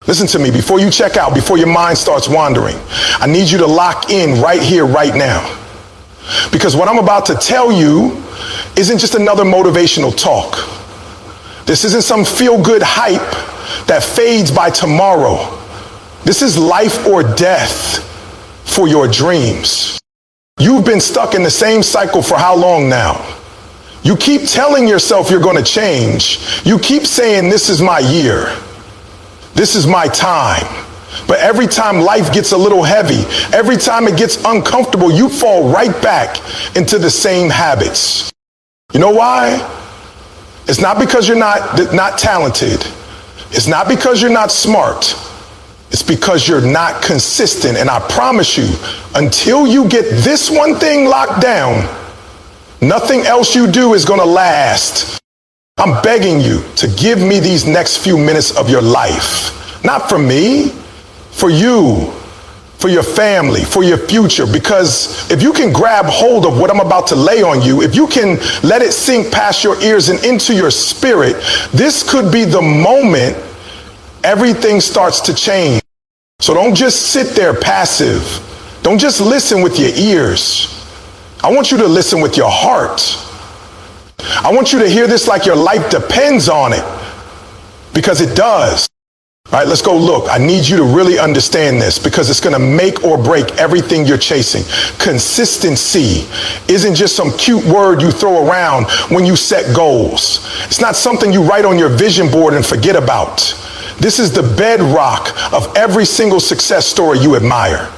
Listen to me, before you check out, before your mind starts wandering, I need you to lock in right here, right now. Because what I'm about to tell you isn't just another motivational talk. This isn't some feel-good hype that fades by tomorrow. This is life or death for your dreams. You've been stuck in the same cycle for how long now? You keep telling yourself you're going to change. You keep saying, this is my year. This is my time. But every time life gets a little heavy, every time it gets uncomfortable, you fall right back into the same habits. You know why? It's not because you're not talented. It's not because you're not smart. It's because you're not consistent. And I promise you, until you get this one thing locked down, nothing else you do is going to last. I'm begging you to give me these next few minutes of your life. Not for me, for you, for your family, for your future. Because if you can grab hold of what I'm about to lay on you, if you can let it sink past your ears and into your spirit, this could be the moment everything starts to change. So don't just sit there passive. Don't just listen with your ears. I want you to listen with your heart. I want you to hear this like your life depends on it, because it does. All right, let's go look. I need you to really understand this, because it's going to make or break everything you're chasing. Consistency isn't just some cute word you throw around when you set goals. It's not something you write on your vision board and forget about. This is the bedrock of every single success story you admire.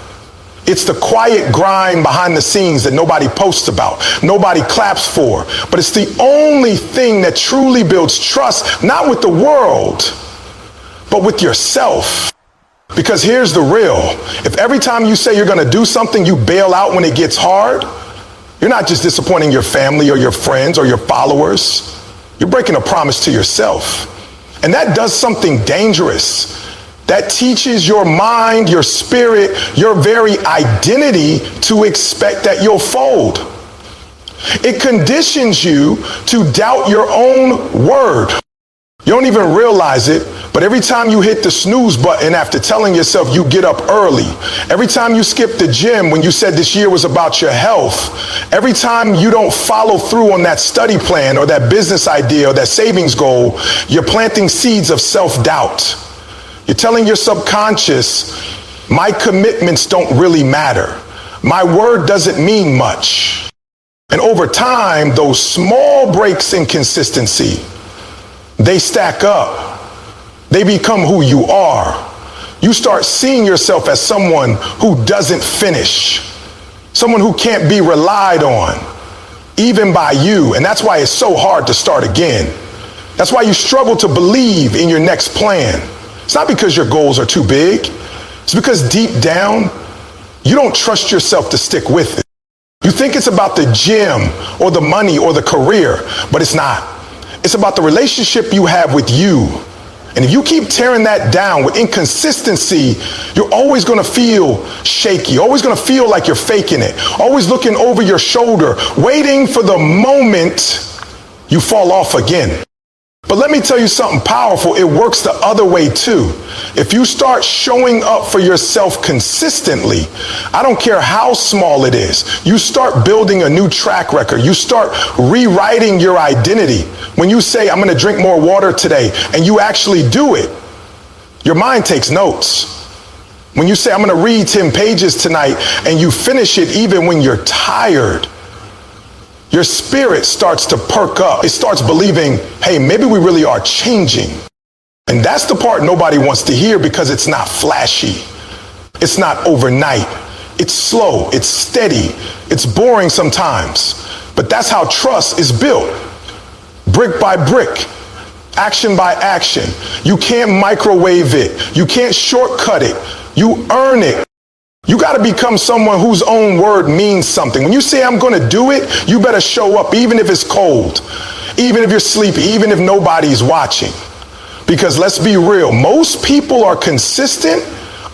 It's the quiet grind behind the scenes that nobody posts about, nobody claps for, but it's the only thing that truly builds trust, not with the world, but with yourself. Because here's the real. If every time you say you're going to do something, you bail out when it gets hard, you're not just disappointing your family or your friends or your followers. You're breaking a promise to yourself. And that does something dangerous. That teaches your mind, your spirit, your very identity to expect that you'll fold. It conditions you to doubt your own word. You don't even realize it, but every time you hit the snooze button after telling yourself you get up early, every time you skip the gym when you said this year was about your health, every time you don't follow through on that study plan or that business idea or that savings goal, you're planting seeds of self-doubt. You're telling your subconscious, my commitments don't really matter. My word doesn't mean much. And over time, those small breaks in consistency, they stack up. They become who you are. You start seeing yourself as someone who doesn't finish, someone who can't be relied on, even by you. And that's why it's so hard to start again. That's why you struggle to believe in your next plan. It's not because your goals are too big. It's because deep down, you don't trust yourself to stick with it. You think it's about the gym or the money or the career, but it's not. It's about the relationship you have with you. And if you keep tearing that down with inconsistency, you're always going to feel shaky, always going to feel like you're faking it, always looking over your shoulder, waiting for the moment you fall off again. But let me tell you something powerful. It works the other way too. If you start showing up for yourself consistently, I don't care how small it is, you start building a new track record. You start rewriting your identity. When you say, I'm going to drink more water today, and you actually do it, your mind takes notes. When you say, I'm going to read 10 pages tonight, and you finish it even when you're tired, your spirit starts to perk up. It starts believing, hey, maybe we really are changing. And that's the part nobody wants to hear, because it's not flashy. It's not overnight. It's slow. It's steady. It's boring sometimes. But that's how trust is built. Brick by brick. Action by action. You can't microwave it. You can't shortcut it. You earn it. You got to become someone whose own word means something. When you say, I'm going to do it, you better show up, even if it's cold, even if you're sleepy, even if nobody's watching. Because let's be real, most people are consistent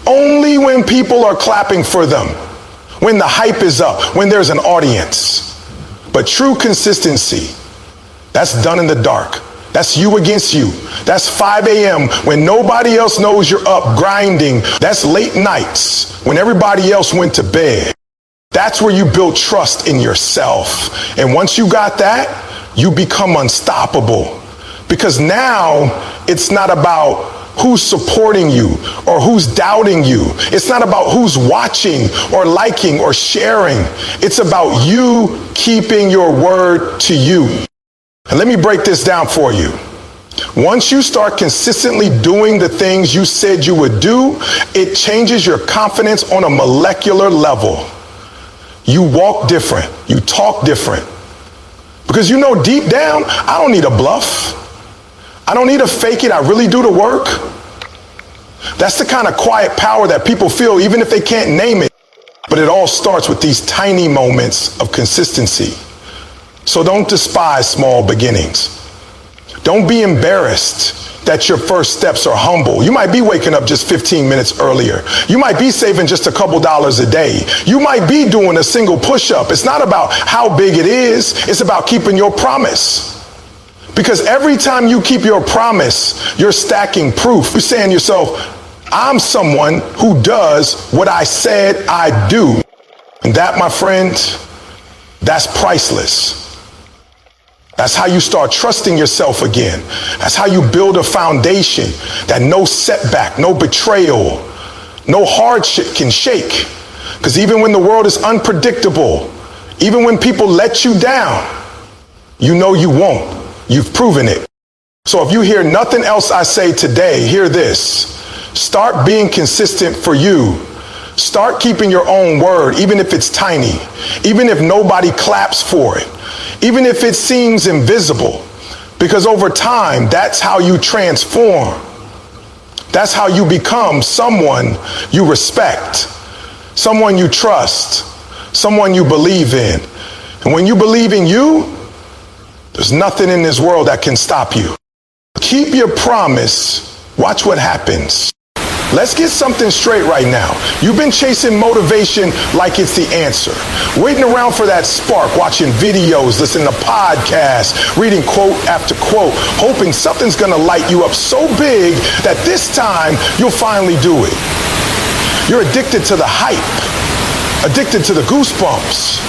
only when people are clapping for them, when the hype is up, when there's an audience. But true consistency, that's done in the dark. That's you against you. That's 5 a.m. when nobody else knows you're up grinding. That's late nights when everybody else went to bed. That's where you build trust in yourself. And once you got that, you become unstoppable. Because now it's not about who's supporting you or who's doubting you. It's not about who's watching or liking or sharing. It's about you keeping your word to you. And let me break this down for you. Once you start consistently doing the things you said you would do, it changes your confidence on a molecular level. You walk different. You talk different. Because you know deep down, I don't need a bluff. I don't need to fake it. I really do the work. That's the kind of quiet power that people feel even if they can't name it. But it all starts with these tiny moments of consistency. So don't despise small beginnings. Don't be embarrassed that your first steps are humble. You might be waking up just 15 minutes earlier. You might be saving just a couple dollars a day. You might be doing a single push-up. It's not about how big it is. It's about keeping your promise. Because every time you keep your promise, you're stacking proof. You're saying to yourself, I'm someone who does what I said I'd do. And that, my friend, that's priceless. That's how you start trusting yourself again. That's how you build a foundation that no setback, no betrayal, no hardship can shake. Because even when the world is unpredictable, even when people let you down, you know you won't. You've proven it. So if you hear nothing else I say today, hear this. Start being consistent for you. Start keeping your own word, even if it's tiny, even if nobody claps for it, even if it seems invisible, because over time, that's how you transform. That's how you become someone you respect, someone you trust, someone you believe in. And when you believe in you, there's nothing in this world that can stop you. Keep your promise. Watch what happens. Let's get something straight right now. You've been chasing motivation like it's the answer. Waiting around for that spark, watching videos, listening to podcasts, reading quote after quote, hoping something's gonna light you up so big that this time you'll finally do it. You're addicted to the hype, addicted to the goosebumps.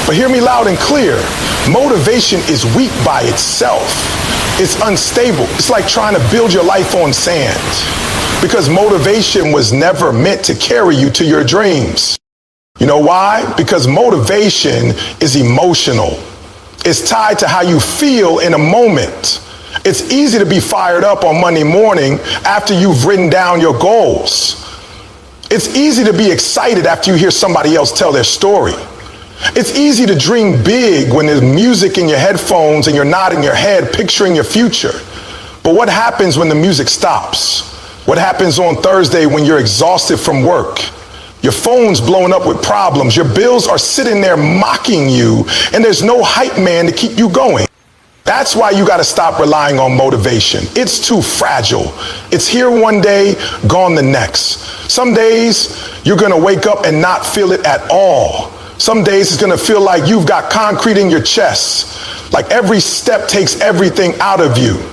But hear me loud and clear. Motivation is weak by itself. It's unstable. It's like trying to build your life on sand. Because motivation was never meant to carry you to your dreams. You know why? Because motivation is emotional. It's tied to how you feel in a moment. It's easy to be fired up on Monday morning after you've written down your goals. It's easy to be excited after you hear somebody else tell their story. It's easy to dream big when there's music in your headphones and you're nodding your head picturing your future. But what happens when the music stops? What happens on Thursday when you're exhausted from work? Your phone's blowing up with problems. Your bills are sitting there mocking you, and there's no hype man to keep you going. That's why you got to stop relying on motivation. It's too fragile. It's here one day, gone the next. Some days you're going to wake up and not feel it at all. Some days it's going to feel like you've got concrete in your chest, like every step takes everything out of you.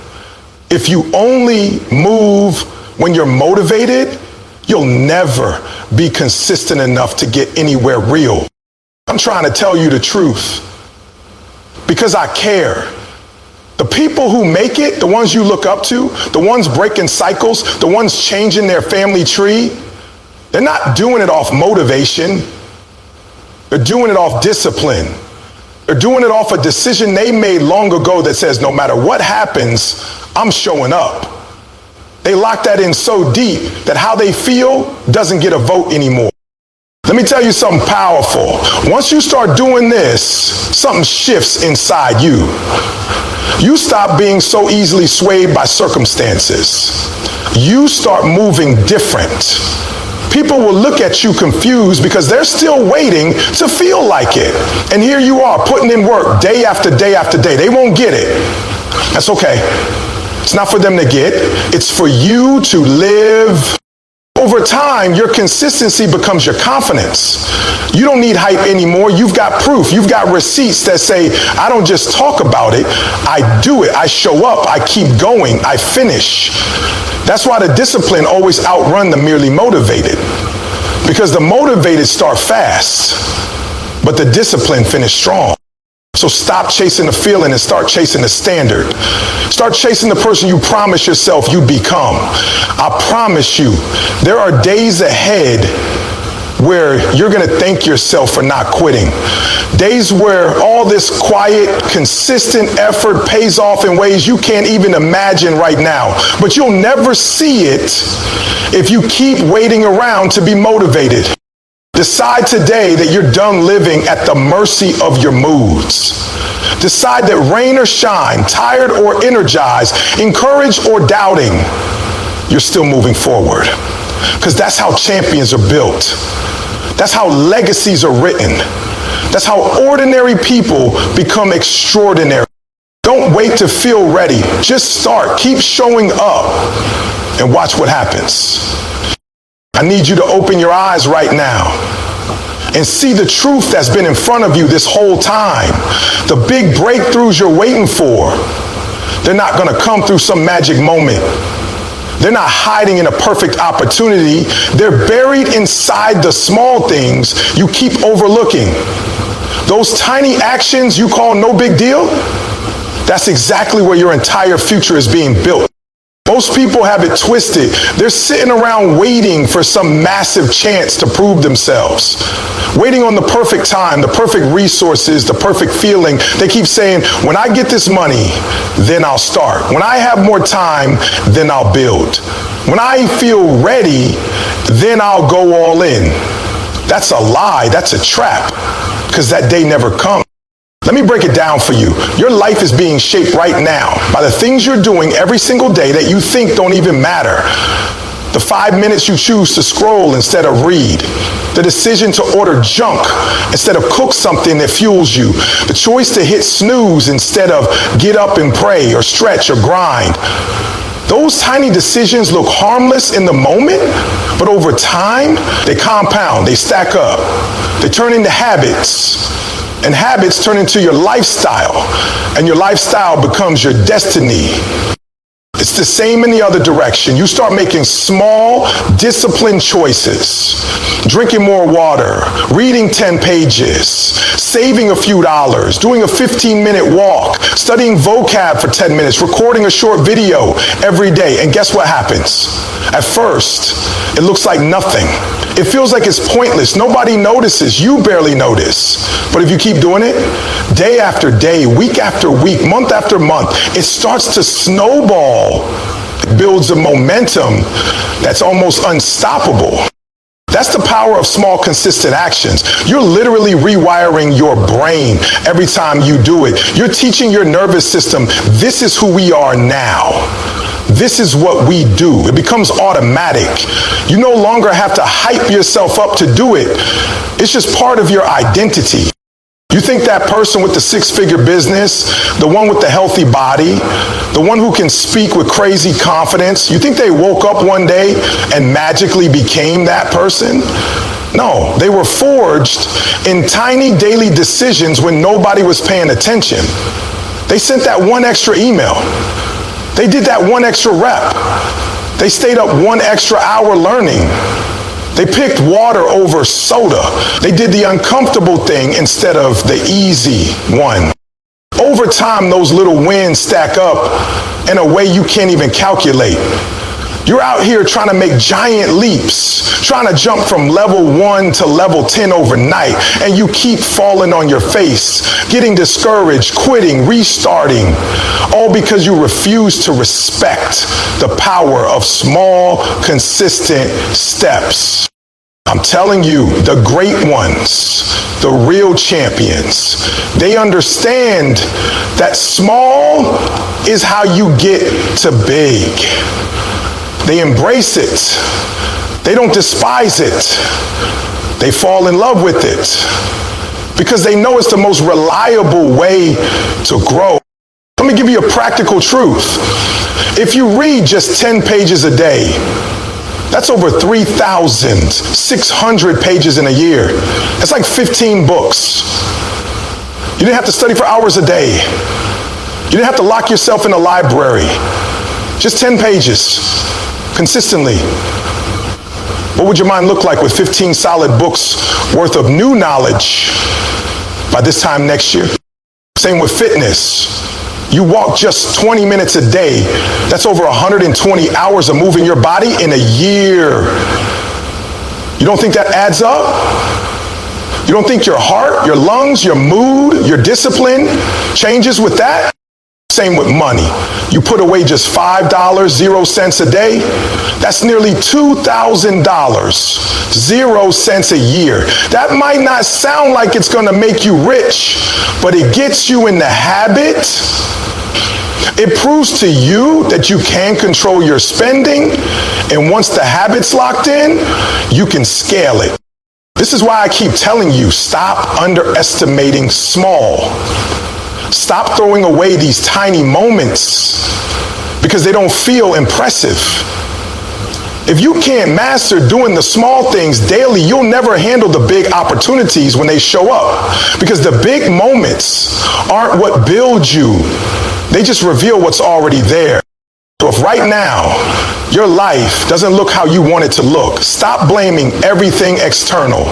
If you only move when you're motivated, you'll never be consistent enough to get anywhere real. I'm trying to tell you the truth because I care. The people who make it, the ones you look up to, the ones breaking cycles, the ones changing their family tree, they're not doing it off motivation. They're doing it off discipline. They're doing it off a decision they made long ago that says no matter what happens, I'm showing up. They lock that in so deep that how they feel doesn't get a vote anymore. Let me tell you something powerful. Once you start doing this, something shifts inside you. You stop being so easily swayed by circumstances. You start moving different. People will look at you confused because they're still waiting to feel like it. And here you are putting in work day after day after day. They won't get it. That's okay. It's not for them to get. It's for you to live. Over over time, your consistency becomes your confidence. You don't need hype anymore. You've got proof. You've got receipts that say, I don't just talk about it, I do it. I show up. I keep going. I finish. That's why the discipline always outrun the merely motivated. Because the motivated start fast, but the discipline finish strong. So stop chasing the feeling and start chasing the standard. Start chasing the person you promise yourself you become. I promise you, there are days ahead where you're going to thank yourself for not quitting. Days where all this quiet, consistent effort pays off in ways you can't even imagine right now. But you'll never see it if you keep waiting around to be motivated. Decide today that you're done living at the mercy of your moods. Decide that rain or shine, tired or energized, encouraged or doubting, you're still moving forward. Because that's how champions are built. That's how legacies are written. That's how ordinary people become extraordinary. Don't wait to feel ready. Just start. Keep showing up and watch what happens. I need you to open your eyes right now and see the truth that's been in front of you this whole time. The big breakthroughs you're waiting for, they're not going to come through some magic moment. They're not hiding in a perfect opportunity. They're buried inside the small things you keep overlooking. Those tiny actions you call no big deal, that's exactly where your entire future is being built. Most people have it twisted. They're sitting around waiting for some massive chance to prove themselves. Waiting on the perfect time, the perfect resources, the perfect feeling. They keep saying, when I get this money, then I'll start. When I have more time, then I'll build. When I feel ready, then I'll go all in. That's a lie. That's a trap. Because that day never comes. Let me break it down for you. Your life is being shaped right now by the things you're doing every single day that you think don't even matter. The 5 minutes you choose to scroll instead of read. The decision to order junk instead of cook something that fuels you. The choice to hit snooze instead of get up and pray or stretch or grind. Those tiny decisions look harmless in the moment, but over time, they compound, they stack up. They turn into habits. And habits turn into your lifestyle, and your lifestyle becomes your destiny. It's the same in the other direction. You start making small, disciplined choices. Drinking more water, reading 10 pages, saving a few dollars, doing a 15-minute walk, studying vocab for 10 minutes, recording a short video every day. And guess what happens? At first, it looks like nothing. It feels like it's pointless. Nobody notices. You barely notice. But if you keep doing it, day after day, week after week, month after month, it starts to snowball. It builds a momentum that's almost unstoppable. That's the power of small, consistent actions. You're literally rewiring your brain every time you do it. You're teaching your nervous system, this is who we are now. This is what we do. It becomes automatic. You no longer have to hype yourself up to do it. It's just part of your identity. You think that person with the six-figure business, the one with the healthy body, the one who can speak with crazy confidence, you think they woke up one day and magically became that person? No, they were forged in tiny daily decisions when nobody was paying attention. They sent that one extra email. They did that one extra rep. They stayed up 1 extra hour learning. They picked water over soda. They did the uncomfortable thing instead of the easy one. Over time, those little wins stack up in a way you can't even calculate. You're out here trying to make giant leaps, trying to jump from level 1 to level 10 overnight, and you keep falling on your face, getting discouraged, quitting, restarting, all because you refuse to respect the power of small, consistent steps. I'm telling you, the great ones, the real champions, they understand that small is how you get to big. They embrace it. They don't despise it. They fall in love with it because they know it's the most reliable way to grow. Let me give you a practical truth. If you read just 10 pages a day, That's over 3,600 pages in a year. That's like 15 books. You didn't have to study for hours a day. You didn't have to lock yourself in a library. Just 10 pages, consistently. What would your mind look like with 15 solid books worth of new knowledge by this time next year? Same with fitness. You walk just 20 minutes a day. That's over 120 hours of moving your body in a year. You don't think that adds up? You don't think your heart, your lungs, your mood, your discipline changes with that? Same with money. You put away just $5, 0 cents a day. That's nearly $2,000, 0 cents a year. That might not sound like it's going to make you rich, but it gets you in the habit. It proves to you that you can control your spending, and once the habit's locked in, you can scale it. This is why I keep telling you, stop underestimating small. Stop throwing away these tiny moments because they don't feel impressive. If you can't master doing the small things daily, you'll never handle the big opportunities when they show up, because the big moments aren't what build you. They just reveal what's already there. So if right now your life doesn't look how you want it to look, stop blaming everything external.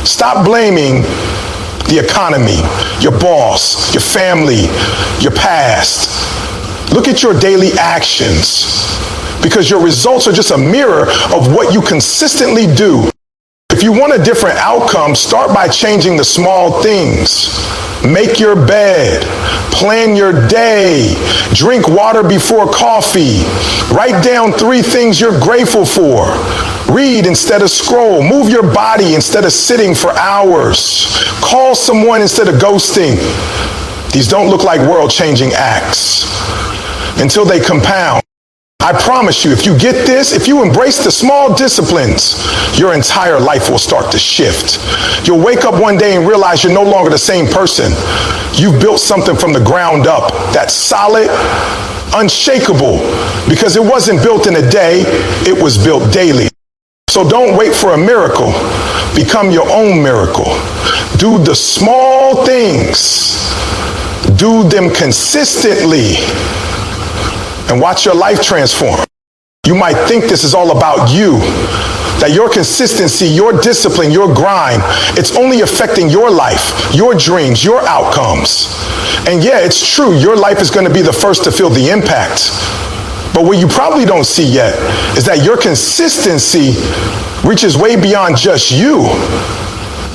Stop blaming the economy, your boss, your family, your past. Look at your daily actions, because your results are just a mirror of what you consistently do. If you want a different outcome, start by changing the small things. Make your bed, plan your day, drink water before coffee, write down 3 things you're grateful for, read instead of scroll, move your body instead of sitting for hours, call someone instead of ghosting. These don't look like world-changing acts until they compound. I promise you, if you get this, if you embrace the small disciplines, your entire life will start to shift. You'll wake up one day and realize you're no longer the same person. You've built something from the ground up that's solid, unshakable, because it wasn't built in a day, it was built daily. So don't wait for a miracle. Become your own miracle. Do the small things. Do them consistently. And watch your life transform. You might think this is all about you, that your consistency, your discipline, your grind, it's only affecting your life, your dreams, your outcomes. And yeah, it's true, your life is going to be the first to feel the impact. But what you probably don't see yet is that your consistency reaches way beyond just you.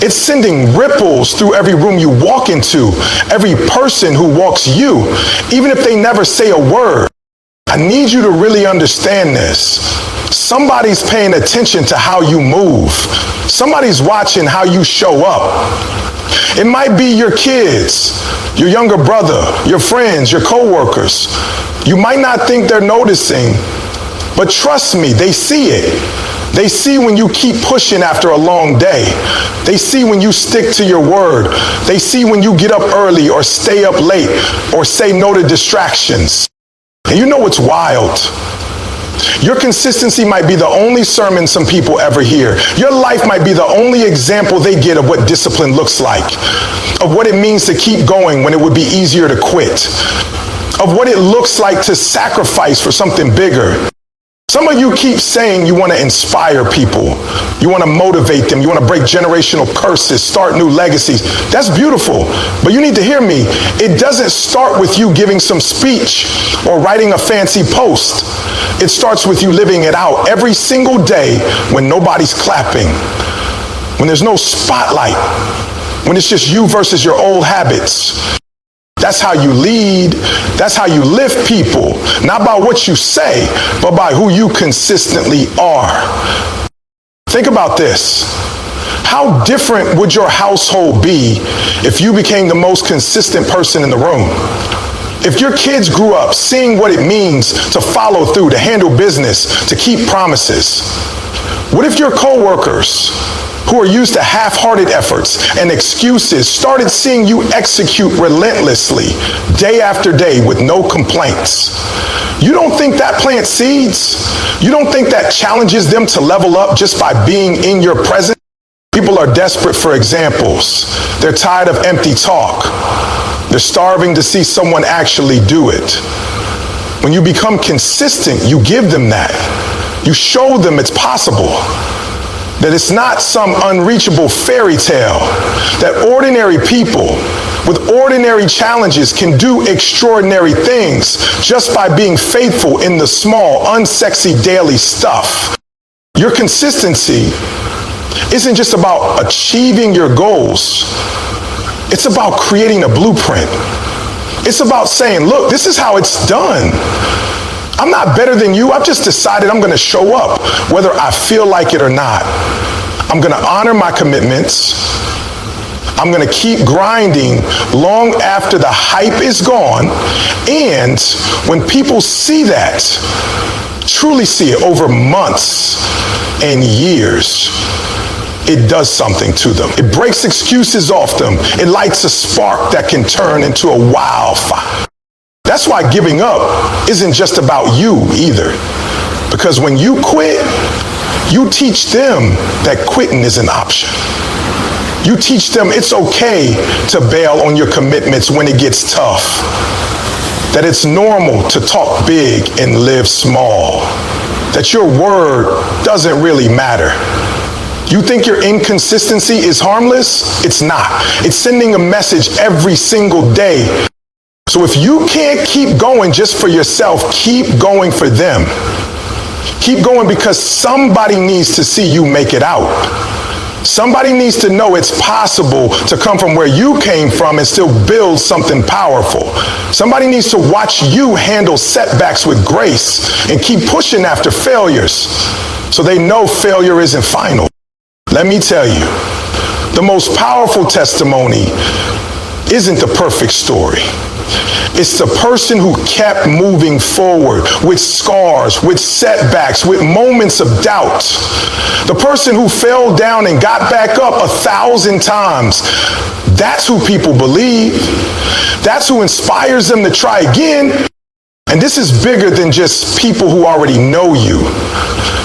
It's sending ripples through every room you walk into, every person who walks you, even if they never say a word. I need you to really understand this. Somebody's paying attention to how you move. Somebody's watching how you show up. It might be your kids, your younger brother, your friends, your coworkers. You might not think they're noticing, but trust me, they see it. They see when you keep pushing after a long day. They see when you stick to your word. They see when you get up early or stay up late or say no to distractions. And you know what's wild? Your consistency might be the only sermon some people ever hear. Your life might be the only example they get of what discipline looks like, of what it means to keep going when it would be easier to quit, of what it looks like to sacrifice for something bigger. Some of you keep saying you want to inspire people. You want to motivate them. You want to break generational curses, start new legacies. That's beautiful. But you need to hear me. It doesn't start with you giving some speech or writing a fancy post. It starts with you living it out every single day when nobody's clapping, when there's no spotlight, when it's just you versus your old habits. That's how you lead. That's how you lift people, not by what you say, but by who you consistently are. Think about this. How different would your household be if you became the most consistent person in the room? If your kids grew up seeing what it means to follow through, to handle business, to keep promises, What if your coworkers, who are used to half-hearted efforts and excuses, started seeing you execute relentlessly day after day with no complaints? You don't think that plants seeds? You don't think that challenges them to level up just by being in your presence? People are desperate for examples. They're tired of empty talk. They're starving to see someone actually do it. When you become consistent, you give them that. You show them it's possible. That it's not some unreachable fairy tale. That ordinary people with ordinary challenges can do extraordinary things just by being faithful in the small, unsexy daily stuff. Your consistency isn't just about achieving your goals. It's about creating a blueprint. It's about saying, look, this is how it's done. I'm not better than you. I've just decided I'm going to show up, whether I feel like it or not. I'm going to honor my commitments. I'm going to keep grinding long after the hype is gone. And when people see that, truly see it over months and years, it does something to them. It breaks excuses off them. It lights a spark that can turn into a wildfire. That's why giving up isn't just about you either. Because when you quit, you teach them that quitting is an option. You teach them it's okay to bail on your commitments when it gets tough. That it's normal to talk big and live small. That your word doesn't really matter. You think your inconsistency is harmless? It's not. It's sending a message every single day. So if you can't keep going just for yourself, keep going for them. Keep going because somebody needs to see you make it out. Somebody needs to know it's possible to come from where you came from and still build something powerful. Somebody needs to watch you handle setbacks with grace and keep pushing after failures so they know failure isn't final. Let me tell you, the most powerful testimony isn't the perfect story. It's the person who kept moving forward with scars, with setbacks, with moments of doubt. The person who fell down and got back up 1,000 times. That's who people believe. That's who inspires them to try again. And this is bigger than just people who already know you.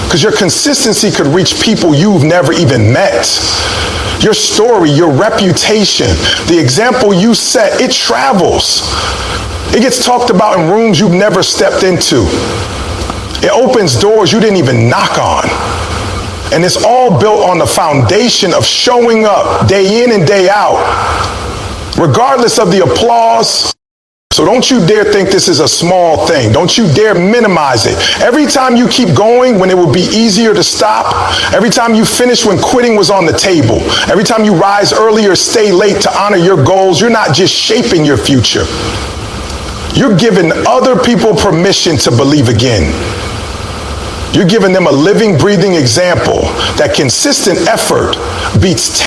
Because your consistency could reach people you've never even met. Your story, your reputation, the example you set, it travels. It gets talked about in rooms you've never stepped into. It opens doors you didn't even knock on. And it's all built on the foundation of showing up day in and day out, regardless of the applause. So don't you dare think this is a small thing. Don't you dare minimize it. Every time you keep going when it would be easier to stop, every time you finish when quitting was on the table, every time you rise early or stay late to honor your goals, you're not just shaping your future. You're giving other people permission to believe again. You're giving them a living, breathing example that consistent effort beats